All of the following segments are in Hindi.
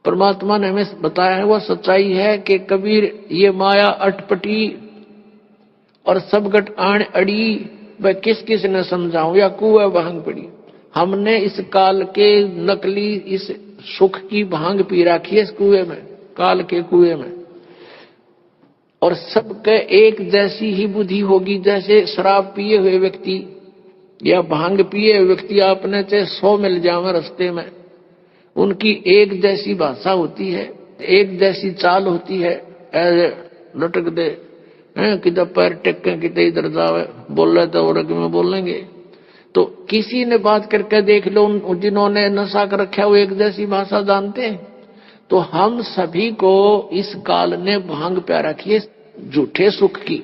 परमात्मा ने हमें बताया है, वह सच्चाई है कि कबीर ये माया अटपटी और सब गट आण अड़ी, वह किस किस ने समझाऊं या कुएं भांग पड़ी। हमने इस काल के नकली इस सुख की भांग पी रखी है इस कुएं में, काल के कुएं में। और सबके एक जैसी ही बुद्धि होगी। जैसे शराब पिए हुए व्यक्ति या भांग पिए हुए व्यक्ति आपने चाहे 100 मिल जावे रास्ते में, उनकी एक जैसी भाषा होती है, एक जैसी चाल होती है। लटक दे किधर पैर टेके किधर इधर जावे, बोल रहे तो और में बोलेंगे। तो किसी ने बात करके देख लो, जिन्होंने नशा कर रखा वो एक जैसी भाषा जानते हैं। तो हम सभी को इस काल ने भांग प्या रखी है झूठे सुख की,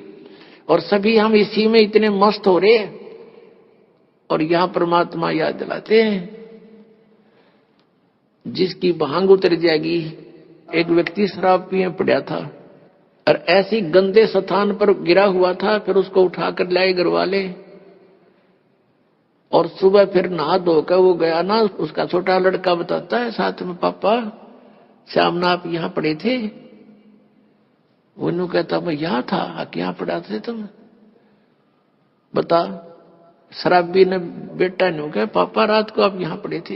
और सभी हम इसी में इतने मस्त हो रहे हैं। और यहां परमात्मा याद दिलाते हैं, जिसकी भांग उतर जाएगी। एक व्यक्ति शराब पिए पड़ा था और ऐसी गंदे स्थान पर गिरा हुआ था, फिर उसको उठाकर लाए घर वाले, और सुबह फिर नहा धोकर वो गया ना, उसका छोटा लड़का बताता है साथ में, पापा शाम ना आप यहां पड़े थे। वो कहता मैं यहां था, क्या पड़ा थे तुम बता। शराबी ने बेटा ने कहा पापा रात को आप यहां पड़े थे।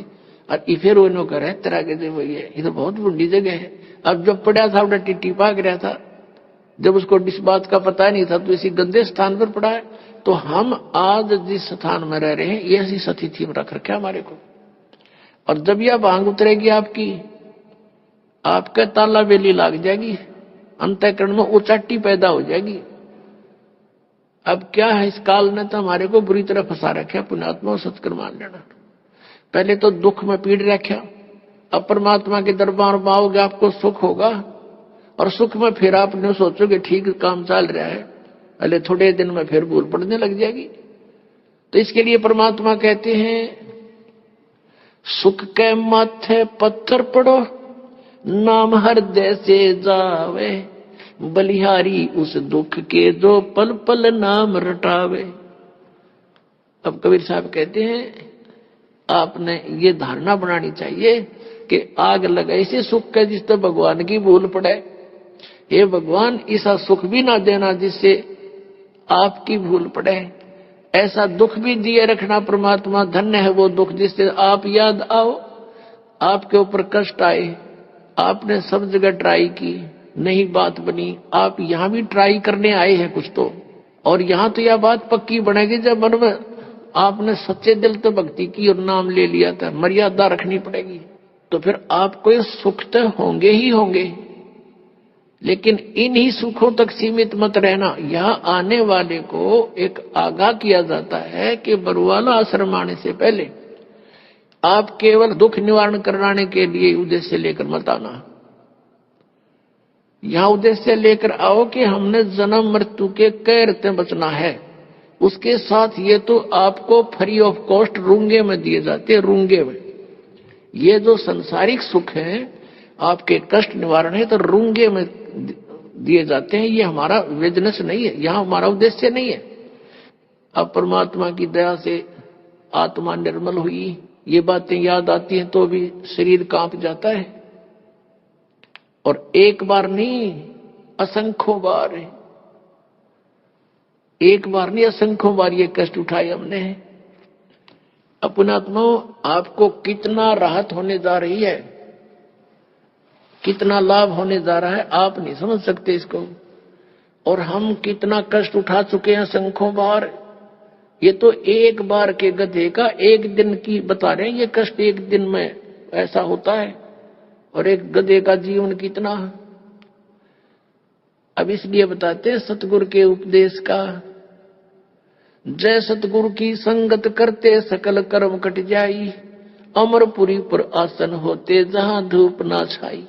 और फिर वो कह रहे तेरा कहते वही है, ये तो बहुत बुढ़ी जगह है। अब जब पड़ा था उड़ा टिट्टी पाक रहा था, जब उसको इस बात का पता नहीं था तो इसी गंदे स्थान पर पड़ा है। तो हम आज जिस स्थान में रह रहे हैं ये ऐसी स्थिति में रख रखे हमारे को। और जब यह भांग उतरेगी आपकी, आपके ताला बेली लाग जाएगी, अंतःकरण में उचाटी पैदा हो जाएगी। अब क्या है, इस काल ने तो हमारे को बुरी तरह फंसा रखा। पुण्यात्मा सत्कर्म मान लेना। पहले तो दुख में पीड़ रखा, अब परमात्मा के दरबार में आओगे आपको सुख होगा, और सुख में फिर आपने सोचोगे ठीक काम चल रहा है, पहले थोड़े दिन में फिर भूल पड़ने लग जाएगी। तो इसके लिए परमात्मा कहते हैं, सुख के माथे पत्थर पड़ो, नाम हृदय से जावे, बलिहारी उस दुख के जो पल पल नाम रटावे। अब कबीर साहब कहते हैं, आपने ये धारणा बनानी चाहिए कि आग लगा इसे सुख का जिससे भगवान की भूल पड़े। हे भगवान ऐसा सुख भी ना देना जिससे आपकी भूल पड़े, ऐसा दुख भी दिए रखना परमात्मा। धन्य है वो दुख जिससे आप याद आओ, आपके ऊपर कष्ट आए, आपने सब जगह ट्राई की, नहीं बात बनी, आप यहां भी ट्राई करने आए हैं कुछ तो। और यहां तो यह बात पक्की बनेगी जब मन में आपने सच्चे दिल तो भक्ति की और नाम ले लिया था। मर्यादा रखनी पड़ेगी, तो फिर आपको ये सुख तो होंगे ही होंगे, लेकिन इन्हीं सुखों तक सीमित मत रहना। यहां आने वाले को एक आगाह किया जाता है कि बरुवाला आश्रम आने से पहले आप केवल दुख निवारण कराने के लिए उद्देश्य लेकर मत आना। यहां उद्देश्य लेकर आओ कि हमने जन्म मृत्यु के कहर से बचना है। उसके साथ ये तो आपको फ्री ऑफ कॉस्ट रूंगे में दिए जाते हैं, रूंगे में। ये जो संसारिक सुख है, आपके कष्ट निवारण है, तो रूंगे में दिए जाते हैं। ये हमारा बिजनेस नहीं है, यहां हमारा उद्देश्य नहीं है। अब परमात्मा की दया से आत्मा निर्मल हुई, ये बातें याद आती हैं तो भी शरीर कांप जाता है। और एक बार नहीं, असंख्यों बार, एक बार नहीं असंख्यों बार ये कष्ट उठाए हमने। अपनात्मा आपको कितना राहत होने जा रही है, कितना लाभ होने जा रहा है, आप नहीं समझ सकते इसको। और हम कितना कष्ट उठा चुके हैं असंख्यों बार। ये तो एक बार के गधे का एक दिन की बता रहे हैं, ये कष्ट एक दिन में ऐसा होता है, और एक गधे का जीवन कितना। अब इसलिए बताते हैं सतगुरु के उपदेश का, जय सतगुरु की संगत करते सकल कर्म कट जाई, अमरपुरी पर आसन होते जहां धूप ना छाई।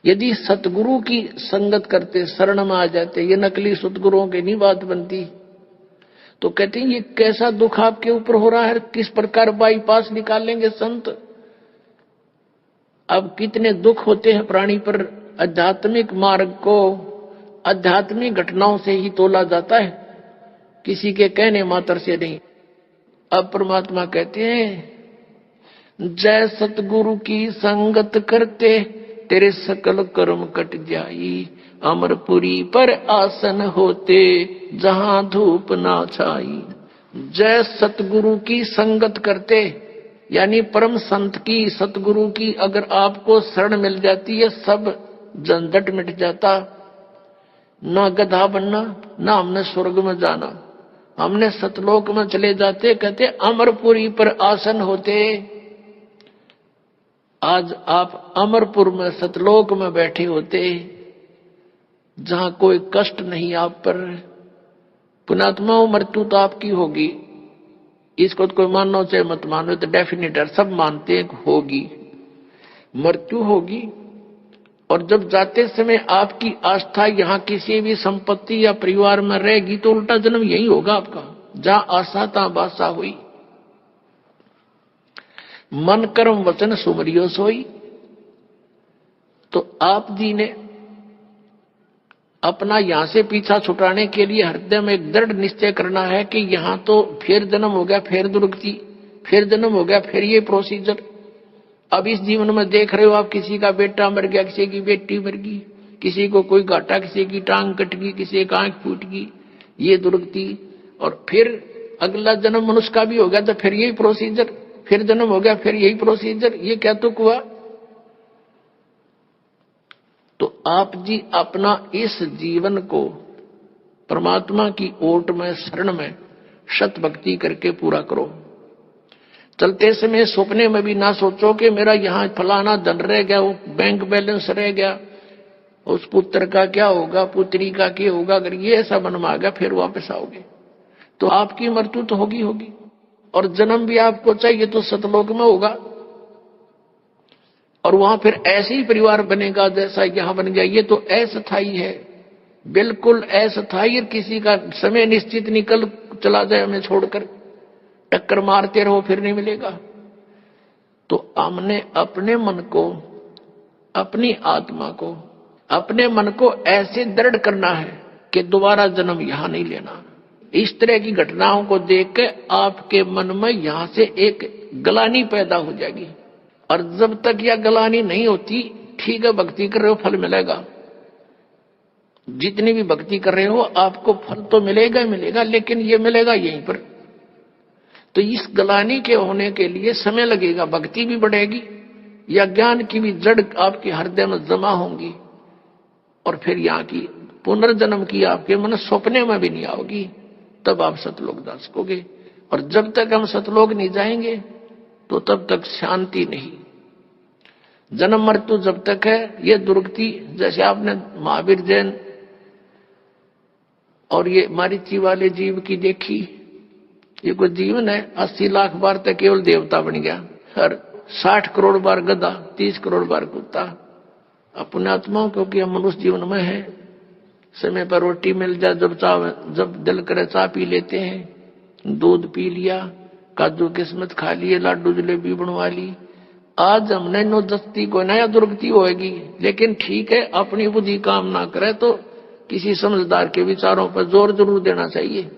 यदि सतगुरु की संगत करते, शरण में आ जाते, ये नकली सतगुरुओं की नहीं बात बनती। तो कहते हैं ये कैसा दुख आपके ऊपर हो रहा है, किस प्रकार बाईपास निकालेंगे संत। अब कितने दुख होते हैं प्राणी पर। आध्यात्मिक मार्ग को आध्यात्मिक घटनाओं से ही तोला जाता है, किसी के कहने मात्र से नहीं। अब परमात्मा कहते हैं जय सतगुरु की संगत करते तेरे सकल कर्म कट जाई। अमरपुरी पर आसन होते जहां धूप ना छाई। जय सतगुरु की संगत करते यानी परम संत की, सतगुरु की अगर आपको शरण मिल जाती है सब झंझट मिट जाता। ना गधा बनना, ना हमने स्वर्ग में जाना, हमने सतलोक में चले जाते। कहते अमरपुरी पर आसन होते। आज आप अमरपुर में सतलोक में बैठे होते जहां कोई कष्ट नहीं आप पर। पुण्यात्माओं, मृत्यु तो आपकी होगी, इसको तो कोई मानो चाहे मत मानो, तो डेफिनेट है, सब मानते हैं होगी, मृत्यु होगी। और जब जाते समय आपकी आस्था यहाँ किसी भी संपत्ति या परिवार में रहेगी तो उल्टा जन्म यही होगा आपका। जहां आशा तहां बासा हुई। मन कर्म वचन सुमरियो सोई। तो आप जी ने अपना यहां से पीछा छुटाने के लिए हृदय में एक दृढ़ निश्चय करना है कि यहां तो फिर जन्म हो गया, फिर दुर्गति, फिर जन्म हो गया, फिर ये प्रोसीजर। अब इस जीवन में देख रहे हो आप, किसी का बेटा मर गया, किसी की बेटी मर गई, किसी को कोई घाटा, किसी की टांग कट गई, किसी की आंख फूट गई, ये दुर्गति। और फिर अगला जन्म मनुष्य का भी हो गया तो फिर यही प्रोसीजर, फिर जन्म हो गया, फिर यही प्रोसीजर। ये क्या तुक हुआ? तो आप जी अपना इस जीवन को परमात्मा की ओट में, शरण में सत भक्ति करके पूरा करो। चलते समय सपने में भी ना सोचो कि मेरा यहां फलाना धन रह गया, वो बैंक बैलेंस रह गया, उस पुत्र का क्या होगा, पुत्री का क्या होगा। अगर ये ऐसा मन में आ गया फिर वापस आओगे तो आपकी मृत्यु तो होगी होगी। और जन्म भी आपको चाहिए तो सतलोक में होगा, और वहां फिर ऐसे ही परिवार बनेगा जैसा यहां बन गया। ये तो अस्थायी है, बिल्कुल अस्थायी। किसी का समय निश्चित निकल चला जाए हमें छोड़कर, टक्कर मारते रहो फिर नहीं मिलेगा। तो हमने अपने मन को, अपनी आत्मा को, अपने मन को ऐसे दृढ़ करना है कि दोबारा जन्म यहां नहीं लेना। इस तरह की घटनाओं को देख के आपके मन में यहां से एक गलानी पैदा हो जाएगी। और जब तक यह गलानी नहीं होती, ठीक है भक्ति कर रहे हो फल मिलेगा, जितनी भी भक्ति कर रहे हो आपको फल तो मिलेगा ही मिलेगा, लेकिन ये मिलेगा यहीं पर। तो इस गलानी के होने के लिए समय लगेगा, भक्ति भी बढ़ेगी या ज्ञान की भी जड़ आपके हृदय में जमा होंगी, और फिर यहाँ की पुनर्जन्म की आपके मन सपने में भी नहीं आओगी, तब आप सतलोक जा सकोगे। और जब तक हम सतलोक नहीं जाएंगे तो तब तक शांति नहीं। जन्म मृत्यु जब तक है, ये दुर्गति। जैसे आपने महावीर जैन और ये मारीची वाले जीव की देखी, ये कोई जीवन है, 80 लाख बार तक केवल देवता बन गया, हर 60 करोड़ बार गधा, 30 करोड़ बार कुत्ता। अपने आत्माओं क्योंकि हम मनुष्य जीवन में है, समय पर रोटी मिल जाए, जब दिल करे चाय पी लेते हैं, दूध पी लिया, काजू किस्मत खा लिए, लाडू जलेबी बनवा ली। आज हमने नो दस्ती को नया दुर्गति होगी, लेकिन ठीक है अपनी बुद्धि काम ना करे तो किसी समझदार के विचारों पर जोर जरूर देना चाहिए।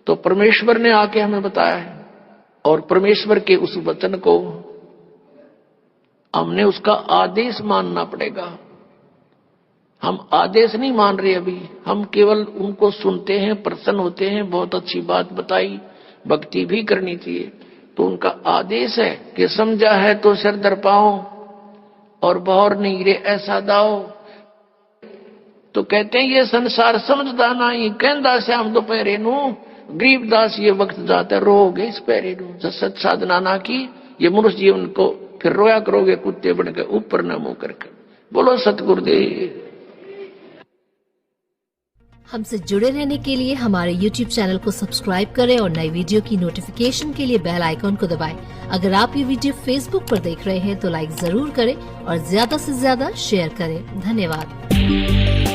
तो परमेश्वर ने आके हमें बताया है, और परमेश्वर के उस वचन को हमने उसका आदेश मानना पड़ेगा। हम आदेश नहीं मान रहे अभी, हम केवल उनको सुनते हैं, प्रसन्न होते हैं, बहुत अच्छी बात बताई, भक्ति भी करनी चाहिए। तो उनका आदेश है कि समझा है तो सिर दर पाओ और बहुर नहीं रे ऐसा दाओ। तो कहते हैं ये संसार समझदा नहीं, कहंदा श्याम दोपहरे नू, गरीबदास ये वक्त जाता रोगे इस पैरे नू। जब सत साधना ना की, ये मनुष्य जीवन को फिर रोया करोगे कुत्ते बन के, ऊपर न मुंह करके। बोलो सतगुरुदेव। हमसे जुड़े रहने के लिए हमारे YouTube चैनल को सब्सक्राइब करें और नई वीडियो की नोटिफिकेशन के लिए बेल आइकॉन को दबाएं। अगर आप ये वीडियो Facebook पर देख रहे हैं तो लाइक जरूर करें और ज्यादा से ज्यादा शेयर करें। धन्यवाद।